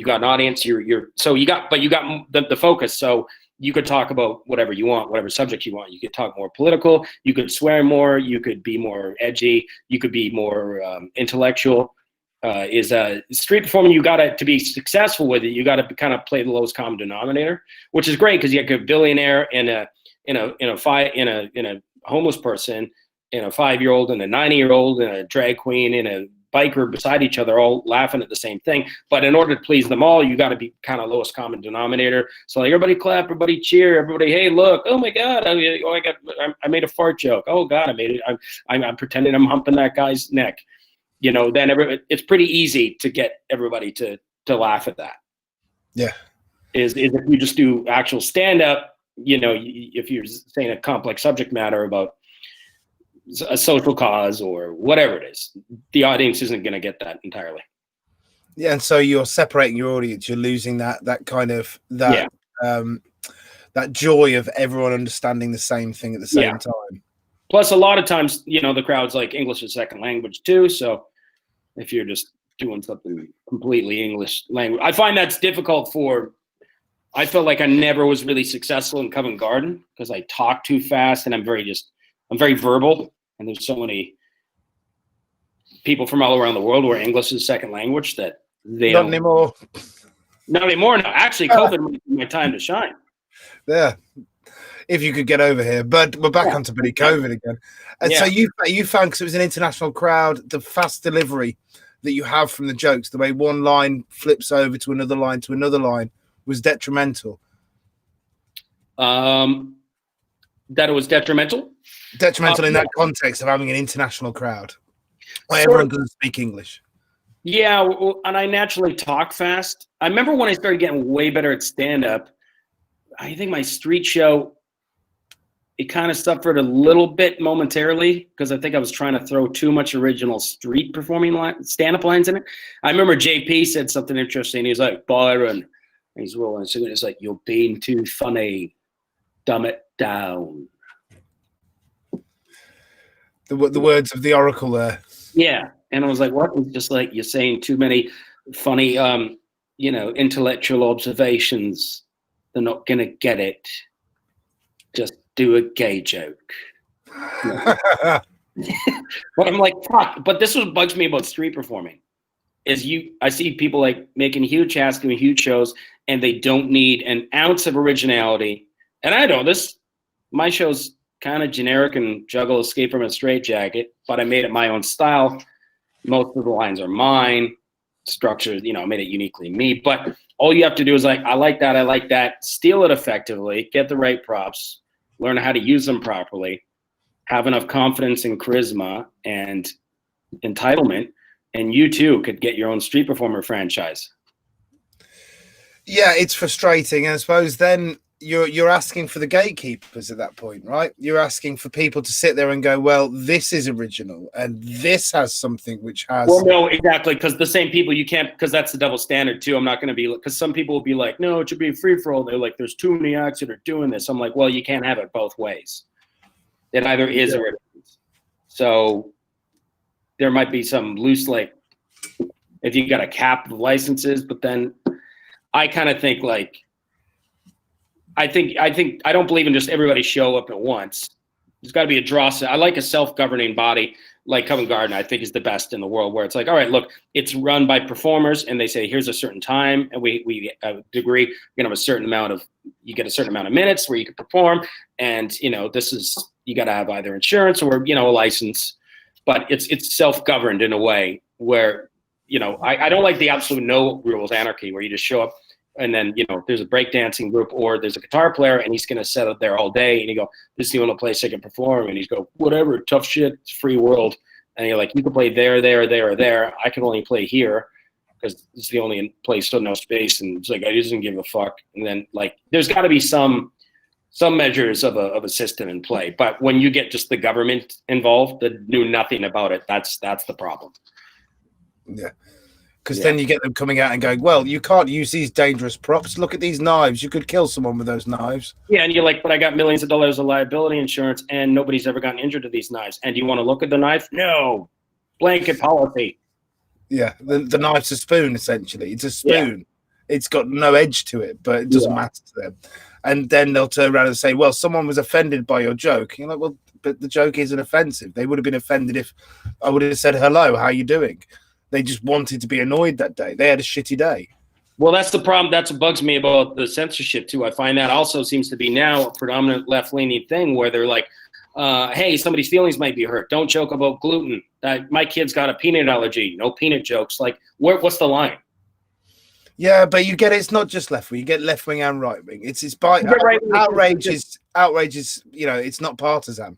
got an audience. You got the focus. So you could talk about whatever you want, whatever subject you want. You could talk more political. You could swear more. You could be more edgy. You could be more intellectual. Is street performing? You got to be successful with it. You got to kind of play the lowest common denominator, which is great because you have a billionaire and a homeless person, and a 5-year-old and a 90-year-old and a drag queen and a biker beside each other, all laughing at the same thing. But in order to please them all, you got to be kind of lowest common denominator. So like everybody clap, everybody cheer, everybody, hey, look, oh my God, I made a fart joke. Oh God, I made it. I'm pretending I'm humping that guy's neck. Then it's pretty easy to get everybody to laugh at that. Yeah. Is if you just do actual stand up, if you're saying a complex subject matter about a social cause or whatever it is, the audience isn't going to get that entirely. Yeah, and so you're separating your audience. You're losing that joy of everyone understanding the same thing at the same time. Plus, a lot of times, the crowd's like English is second language too. So if you're just doing something completely English language, I find that's difficult I felt like I never was really successful in Covent Garden because I talk too fast and I'm very verbal. And there's so many people from all around the world where English is second language that they not anymore. Not anymore. No, actually, COVID might be my time to shine. Yeah, if you could get over here. But we're back onto Billy COVID again. And so you found, because it was an international crowd, the fast delivery that you have from the jokes, the way one line flips over to another line was detrimental. That it was detrimental? Detrimental in that context of having an international crowd where everyone doesn't speak English. Yeah, and I naturally talk fast. I remember when I started getting way better at stand-up, I think my street show, it kind of suffered a little bit momentarily because I think I was trying to throw too much original street performing stand-up lines in it. I remember JP said something interesting. He's like, Byron, he's rolling. So it's like, you're being too funny. Dumb it down. The words of the oracle there. Yeah. And I was like, what? It's just like, you're saying too many funny, intellectual observations. They're not going to get it. Just do a gay joke. But I'm like, fuck. But this is what bugs me about street performing is I see people like making huge hats, doing huge shows, and they don't need an ounce of originality. And I know this. My show's kind of generic and juggle, escape from a straitjacket, but I made it my own style. Most of the lines are mine. Structure, I made it uniquely me. But all you have to do is like, I like that, steal it effectively, get the right props, learn how to use them properly, have enough confidence and charisma and entitlement, and you too could get your own street performer franchise. Yeah, it's frustrating. And I suppose then you're asking for the gatekeepers at that point, right? You're asking for people to sit there and go, well, this is original and this has something which has. Well, no, exactly, because the same people you can't, because that's the double standard too. I'm not going to be, because some people will be like, no, it should be free for all. They're like, there's too many acts that are doing this. I'm like, well, you can't have it both ways. It either is or it isn't. So there might be some loose, like, if you got a cap of licenses, but then I kind of think like, I don't believe in just everybody show up at once. There's got to be a draw. I like a self-governing body like Covent Garden, I think is the best in the world, where it's like, all right, look, it's run by performers and they say, here's a certain time. And we agree, you're going to have a certain amount of, you get a certain amount of minutes where you can perform. And, you know, this is, you got to have either insurance or, you know, a license, but it's self-governed in a way where, you know, I don't like the absolute no rules anarchy where you just show up and then, you know, there's a breakdancing group or there's a guitar player and he's going to set up there all day and you go, this is the only place I can perform. And he's go, whatever, tough shit, it's free world. And you're like, you can play there, there, there, or there. I can only play here because it's the only place, so no space. And it's like, I just didn't give a fuck. And then like, there's got to be some measures of a system in play. But when you get just the government involved that knew nothing about it, that's the problem. Yeah. Because then you get them coming out and going, well, you can't use these dangerous props. Look at these knives. You could kill someone with those knives. Yeah, and you're like, but I got millions of dollars of liability insurance, and nobody's ever gotten injured with these knives. And do you want to look at the knife? No. Blanket policy. Yeah, the knife's a spoon, essentially. It's a spoon. Yeah. It's got no edge to it, but it doesn't matter to them. And then they'll turn around and say, well, someone was offended by your joke. You're like, well, but the joke isn't offensive. They would have been offended if I would have said, hello, how are you doing? They just wanted to be annoyed that day. They had a shitty day. Well, that's the problem. That's what bugs me about the censorship, too. I find that also seems to be now a predominant left-leaning thing where they're like, hey, somebody's feelings might be hurt. Don't joke about gluten. My kid's got a peanut allergy. No peanut jokes. Like, what's the line? Yeah, but you get it. It's not just left-wing. You get left-wing and right-wing. It's by outrage is, you know, it's not partisan.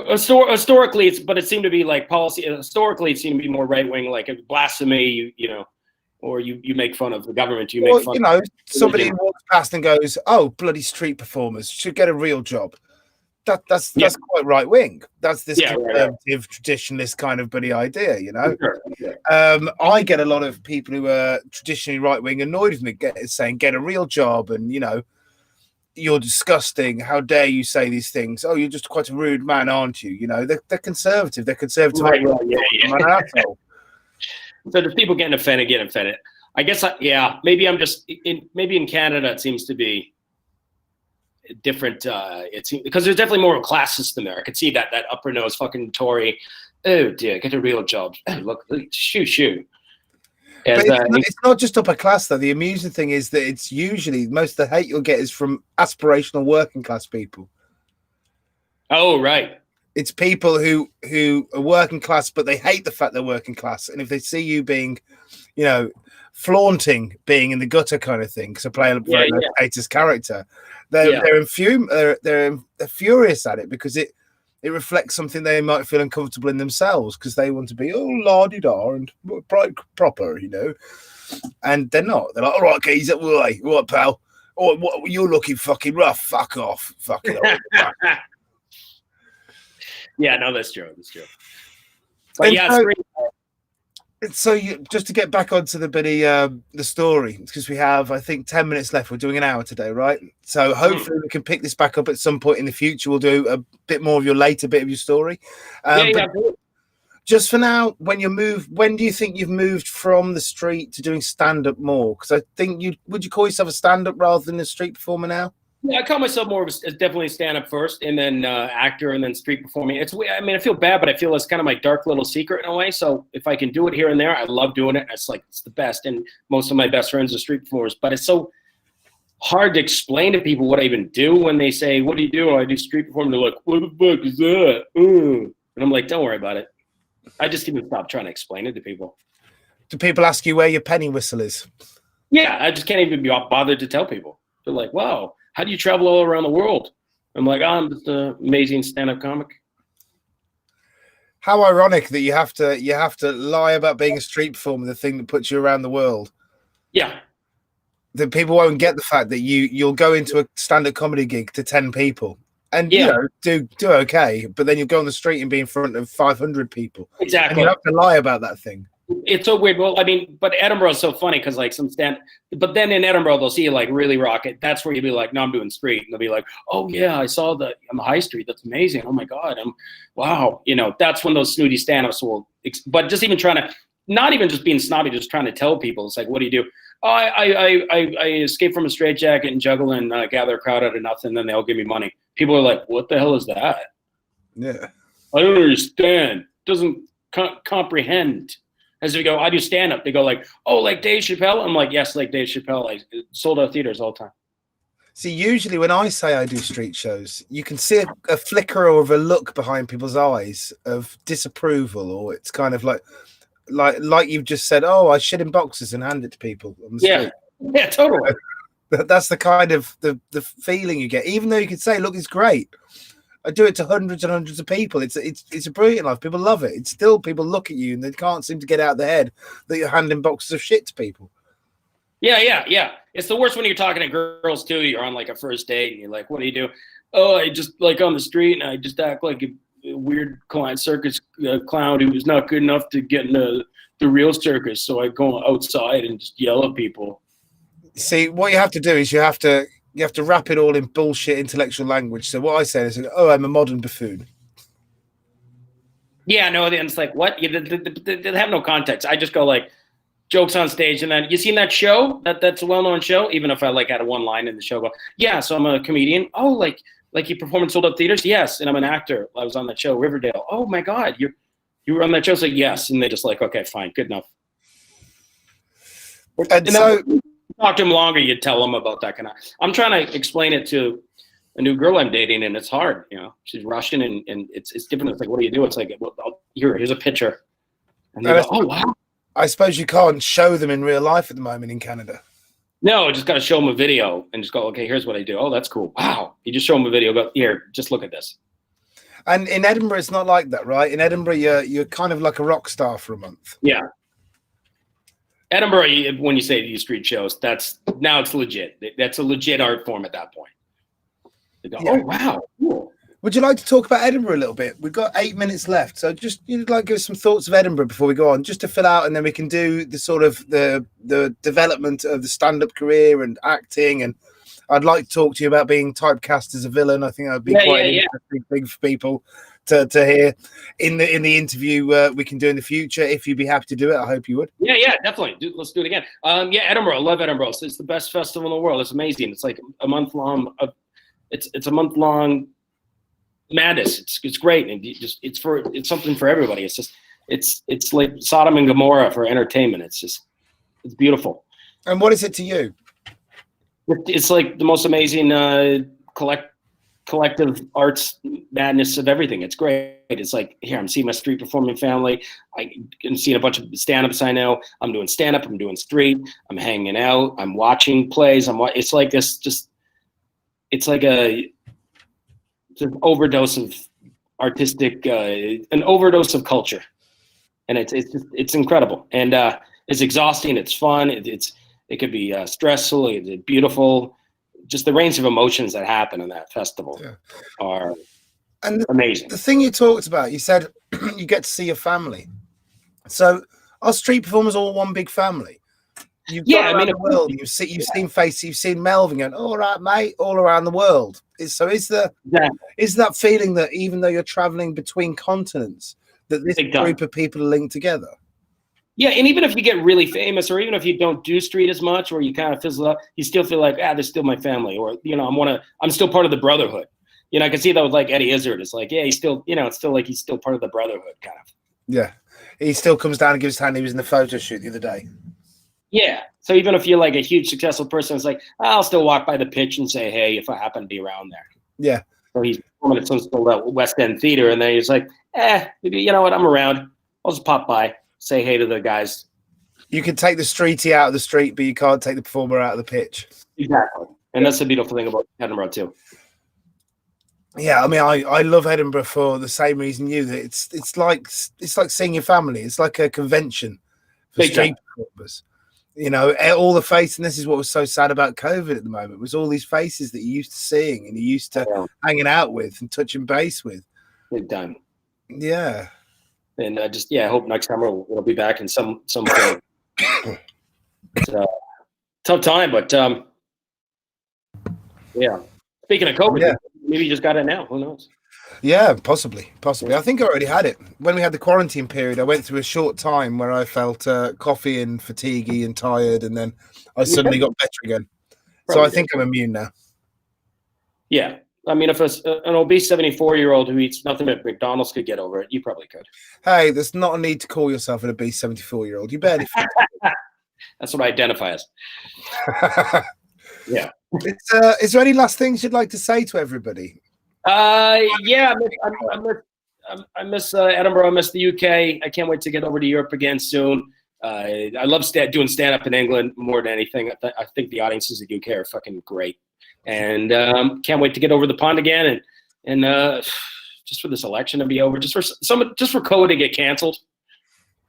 Historically, it seemed to be like policy. Historically, it seemed to be more right wing, like a blasphemy, you know, or you make fun of the government. Make fun. You know, somebody walks past and goes, "Oh, bloody street performers should get a real job." That's quite right wing. That's this conservative, traditionalist kind of buddy idea, you know. Sure. Yeah. I get a lot of people who are traditionally right wing annoyed with me saying, "Get a real job," and you know. You're disgusting. How dare you say these things? Oh, you're just quite a rude man, aren't you? You know, they're conservative. They're conservative. Right, So there's people getting offended. I guess, maybe I'm just maybe in Canada it seems to be different. It seems because there's definitely more of a class system there. I could see that upper nose fucking Tory. Oh dear, get a real job. Look, shoot. It's not just upper class, though. The amusing thing is that it's usually most of the hate you'll get is from aspirational working class people. Oh, right. It's people who are working class, but they hate the fact they're working class. And if they see you being, you know, flaunting being in the gutter kind of thing, because I play a very status character, they're furious at it because it reflects something they might feel uncomfortable in themselves because they want to be la-di-da and proper, you know, and they're not. They're like, all right, geezer, what, pal? Oh, what, you're looking fucking rough. Fuck off. Fuck it off. Yeah, no, that's true. But so just to get back onto the story, because we have, I think, 10 minutes left. We're doing an hour today, right? So hopefully we can pick this back up at some point in the future. We'll do a bit more of your later bit of your story. Just for now, when do you think you've moved from the street to doing stand-up more? Because I think would you call yourself a stand-up rather than a street performer now? Yeah, I call myself more of definitely stand-up first, and then actor, and then street performing. I feel bad, but I feel it's kind of my dark little secret in a way. So if I can do it here and there, I love doing it. It's the best, and most of my best friends are street performers. But it's so hard to explain to people what I even do when they say, "What do you do?" I do street performing. They're like, "What the fuck is that?" And I'm like, "Don't worry about it." I just even stop trying to explain it to people. Do people ask you where your penny whistle is? Yeah, I just can't even be bothered to tell people. They're like, "Wow. How do you travel all around the world?" I'm like, I'm just an amazing stand-up comic. How ironic that you have to lie about being a street performer, the thing that puts you around the world. Yeah. that people won't get the fact that you'll go into a stand-up comedy gig to 10 people and you know do okay, but then you'll go on the street and be in front of 500 people. Exactly. And you have to lie about that thing. It's so weird. Well, I mean, but Edinburgh is so funny because like but then in Edinburgh they'll see you like really rock it. That's where you'll be like, no, I'm doing street, and they'll be like, oh yeah, I saw that on the high street. That's amazing. Oh my god, wow. You know, that's when those snooty stand-ups will. But just even trying to, not even just being snobby, just trying to tell people, it's like, what do you do? Oh, I escape from a straitjacket and juggle and gather a crowd out of nothing, and then they'll give me money. People are like, what the hell is that? Yeah, I don't understand. Doesn't comprehend. As we go, I do stand up. They go like, oh, like Dave Chappelle. I'm like, yes, like Dave Chappelle. I sold out theaters all the time. See, usually when I say I do street shows, you can see a flicker or of a look behind people's eyes of disapproval, or it's kind of like you've just said, oh, I shit in boxes and hand it to people on the street. Yeah, totally. That's the kind of the feeling you get, even though you could say, look, it's great. I do it to hundreds and hundreds of people. It's a brilliant life. People love it. It's still people look at you and they can't seem to get out of their head that you're handing boxes of shit to people. Yeah. It's the worst when you're talking to girls too. You're on like a first date and you're like, what do you do? Oh, I just like on the street and I just act like a weird circus clown who was not good enough to get into the real circus. So I go outside and just yell at people. See, what you have to do is you have to wrap it all in bullshit intellectual language. So what I say is, oh, I'm a modern buffoon. Yeah, no, then it's like, what? They have no context. I just go like, jokes on stage, and then you seen that show? That's a well-known show, even if I like had a one line in the show. Go, yeah, so I'm a comedian. Oh, like you perform in sold-out theaters? Yes, and I'm an actor. I was on that show, Riverdale. Oh, my God, you were on that show? So yes, and they just like, okay, fine, good enough. And so talk to him longer, you tell him about that kind of. I'm trying to explain it to a new girl I'm dating, and it's hard. You know, she's Russian, and it's different. It's like, what do you do? It's like, well, here's a picture, and they go, oh wow. I suppose you can't show them in real life at the moment in Canada. No, just got to show them a video and just go, okay, here's what I do. Oh, that's cool. Wow. You just show them a video. Go here, just look at this. And in Edinburgh, it's not like that, right? In Edinburgh, you're kind of like a rock star for a month. Yeah. Edinburgh, when you say these street shows, now it's legit. That's a legit art form at that point. They go, oh, wow, cool. Would you like to talk about Edinburgh a little bit? We've got 8 minutes left. So just, you'd like to give us some thoughts of Edinburgh before we go on, just to fill out, and then we can do the sort of the development of the stand-up career and acting. And I'd like to talk to you about being typecast as a villain. I think that would be quite an interesting thing for people to hear in the interview we can do in the future. If you'd be happy to do it, I hope you would. Yeah, definitely. Let's do it again. Edinburgh. I love Edinburgh. It's the best festival in the world. It's amazing. It's like a month long. It's a month long madness. It's great, and it's something for everybody. It's like Sodom and Gomorrah for entertainment. It's beautiful. And what is it to you? It's like the most amazing collective arts madness of everything. It's great. It's like, here, I'm seeing my street performing family. I'm seeing a bunch of stand-ups I know. I'm doing stand-up. I'm doing street. I'm hanging out. I'm watching plays. It's like this. It's like an overdose of artistic, an overdose of culture, and it's incredible, and it's exhausting. It's fun. It could be stressful. It's beautiful. Just the range of emotions that happen in that festival are amazing. The thing you talked about, you said you get to see your family. So are street performers all one big family? You've gone around the world. You've seen Melvin going, all right, mate, all around the world. Is that feeling that even though you're traveling between continents, that this group of people are linked together? Yeah, and even if you get really famous, or even if you don't do street as much, or you kind of fizzle out, you still feel like, they're still my family, or I'm still part of the brotherhood. You know, I can see that with like Eddie Izzard. It's like, he's still, it's still like he's still part of the brotherhood, kind of. Yeah, he still comes down and gives his hand. He was in the photo shoot the other day. Yeah, so even if you're like a huge successful person, it's like, I'll still walk by the pitch and say, hey, if I happen to be around there. Yeah. So he's performing at some West End theater, and then he's like, maybe, you know what, I'm around. I'll just pop by. Say hey to the guys. You can take the streetie out of the street, but you can't take the performer out of the pitch. Exactly. And that's the beautiful thing about Edinburgh too. Yeah, I mean, I love Edinburgh for the same reason you. That it's like seeing your family. It's like a convention for street performers. You know, all the faces, and this is what was so sad about COVID at the moment, was all these faces that you used to seeing and you used to hanging out with and touching base with. Big time. Yeah. And I hope next summer we'll be back in some form. It's a tough time, but yeah. Speaking of COVID, maybe you just got it now. Who knows? Yeah, possibly. I think I already had it. When we had the quarantine period, I went through a short time where I felt coffee and fatiguey and tired, and then I suddenly got better again. So I think I'm immune now. Yeah. I mean, if an obese 74-year-old who eats nothing but McDonald's could get over it, you probably could. Hey, there's not a need to call yourself an obese 74-year-old. You barely fit. That's what I identify as. Yeah. Is there any last things you'd like to say to everybody? Yeah, I miss Edinburgh. I miss the UK. I can't wait to get over to Europe again soon. I love doing stand-up in England more than anything. I think the audiences in the UK are fucking great. And can't wait to get over the pond again and just for this election to be over, just for COVID to get canceled.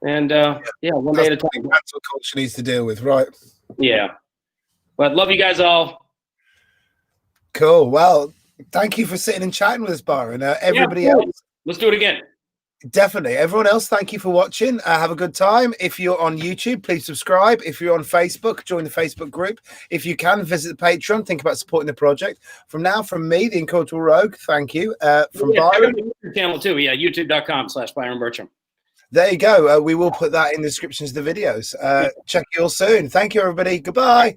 And one day at a time. Cancel culture needs to deal with, right? Yeah. But love you guys all. Cool. Well, thank you for sitting and chatting with us, Byron. Everybody else, let's do it again. Definitely. Everyone else, thank you for watching. Have a good time. If you're on YouTube, please subscribe. If you're on Facebook, join the Facebook group. If you can, visit the Patreon. Think about supporting the project. From me, the Incorrigible Rogue, thank you. From Byron. YouTube channel too. Yeah, youtube.com/Byron Bertram. There you go. We will put that in the descriptions of the videos. Check you all soon. Thank you, everybody. Goodbye.